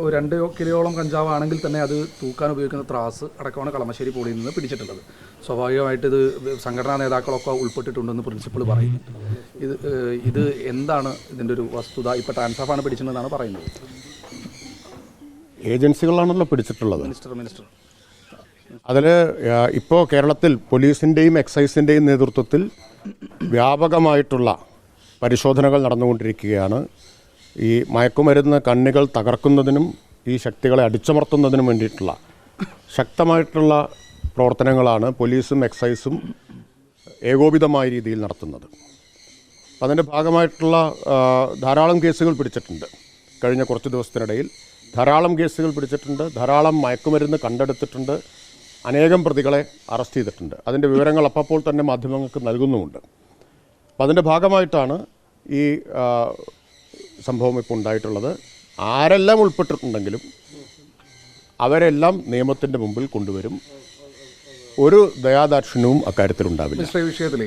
2 കിലോയോളം കഞ്ചാവാണെങ്കിൽ തന്നെ അത് തൂക്കാൻ ഉപയോഗിക്കുന്ന ത്രാസ് അടക്കമാണ് കളമശ്ശേരി പോളിയിൽ നിന്ന് പിടിച്ചിട്ടുള്ളത്. സ്വാഭാവികമായിട്ട് ഇത് സംഘടനാ നേതാക്കളൊക്കെ ഉൾപ്പെട്ടിട്ടുണ്ടെന്ന് പ്രിൻസിപ്പൾ പറയുന്നുണ്ട്. ഇത് എന്താണ് ഇതിൻ്റെ ഒരു വസ്തുത? ഇപ്പോൾ ടാൻസാഫാണ് പിടിച്ചതെന്നാണ് പറയുന്നത്. ഏജൻസികളാണല്ലോ പിടിച്ചിട്ടുള്ളത്. മിനിസ്റ്റർ അതിൽ ഇപ്പോൾ കേരളത്തിൽ പോലീസിൻ്റെയും എക്സൈസിൻ്റെയും നേതൃത്വത്തിൽ വ്യാപകമായിട്ടുള്ള പരിശോധനകൾ നടന്നുകൊണ്ടിരിക്കുകയാണ്. ഈ മയക്കുമരുന്ന് കണ്ണികൾ തകർക്കുന്നതിനും ഈ ശക്തികളെ അടിച്ചമർത്തുന്നതിനും വേണ്ടിയിട്ടുള്ള ശക്തമായിട്ടുള്ള പ്രവർത്തനങ്ങളാണ് പോലീസും എക്സൈസും ഏകോപിതമായ രീതിയിൽ നടത്തുന്നത്. അതിൻ്റെ ഭാഗമായിട്ടുള്ള ധാരാളം കേസുകൾ പിടിച്ചിട്ടുണ്ട്. കഴിഞ്ഞ കുറച്ച് ദിവസത്തിനിടയിൽ ധാരാളം കേസുകൾ പിടിച്ചിട്ടുണ്ട്. ധാരാളം മയക്കുമരുന്ന് കണ്ടെടുത്തിട്ടുണ്ട്. അനേകം പ്രതികളെ അറസ്റ്റ് ചെയ്തിട്ടുണ്ട്. അതിൻ്റെ വിവരങ്ങൾ അപ്പോൾ തന്നെ മാധ്യമങ്ങൾക്ക് നൽകുന്നുമുണ്ട്. അപ്പം അതിൻ്റെ ഭാഗമായിട്ടാണ് ഈ സംഭവം ഇപ്പോൾ ഉണ്ടായിട്ടുള്ളത്. ആരെല്ലാം ഉൾപ്പെട്ടിട്ടുണ്ടെങ്കിലും അവരെല്ലാം നിയമത്തിൻ്റെ മുമ്പിൽ കൊണ്ടുവരും. ഒരു ദയാദാക്ഷിണ്യവും അക്കാര്യത്തിലുണ്ടാവില്ല. ഈ വിഷയത്തിൽ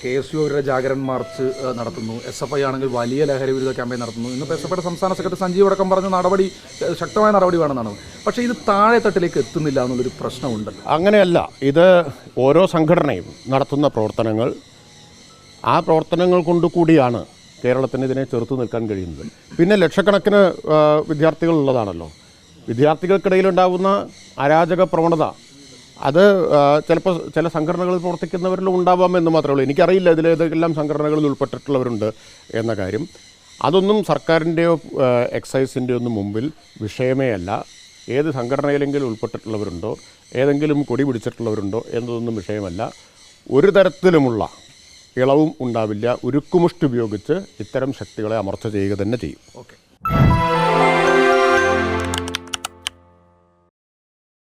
KSU അവരുടെ ജാഗരൺ മാർച്ച് നടത്തുന്നു. SFI ആണെങ്കിൽ വലിയ ലഹരി വിരുദ്ധ ക്യാമ്പയിൻ നടത്തുന്നു. ഇന്നിപ്പോൾ SFIയുടെ സംസ്ഥാന സെക്രട്ടറി സഞ്ജീവ് അടക്കം പറഞ്ഞ നടപടി ശക്തമായ നടപടി വേണമെന്നാണ്. പക്ഷേ ഇത് താഴെത്തട്ടിലേക്ക് എത്തുന്നില്ല എന്നുള്ളൊരു പ്രശ്നമുണ്ട്. അങ്ങനെയല്ല. ഇത് ഓരോ സംഘടനയും നടത്തുന്ന പ്രവർത്തനങ്ങൾ, ആ പ്രവർത്തനങ്ങൾ കൊണ്ടുകൂടിയാണ് കേരളത്തിന് ഇതിനെ ചെറുത്തു നിൽക്കാൻ കഴിയുന്നത്. പിന്നെ ലക്ഷക്കണക്കിന് വിദ്യാർത്ഥികളുള്ളതാണല്ലോ. വിദ്യാർത്ഥികൾക്കിടയിലുണ്ടാകുന്ന അരാജക പ്രവണത അത് ചിലപ്പോൾ ചില സംഘടനകളിൽ പ്രവർത്തിക്കുന്നവരിലും ഉണ്ടാവാമെന്ന് മാത്രമേ ഉള്ളൂ. എനിക്കറിയില്ല ഇതിലേതെല്ലാം സംഘടനകളിൽ ഉൾപ്പെട്ടിട്ടുള്ളവരുണ്ട് എന്ന കാര്യം. അതൊന്നും സർക്കാരിൻ്റെയോ എക്സൈസിൻ്റെയോ ഒന്നും മുമ്പിൽ വിഷയമേ അല്ല. ഏത് സംഘടനയിലെങ്കിലും ഉൾപ്പെട്ടിട്ടുള്ളവരുണ്ടോ, ഏതെങ്കിലും കൊടി പിടിച്ചിട്ടുള്ളവരുണ്ടോ എന്നതൊന്നും വിഷയമല്ല. ഒരു തരത്തിലുമുള്ള ഇളവും ഉണ്ടാവില്ല. ഉരുക്കുമുഷ്ടി ഉപയോഗിച്ച് ഇത്തരം ശക്തികളെ അമർച്ച ചെയ്യുക തന്നെ ചെയ്യും. ഓക്കെ.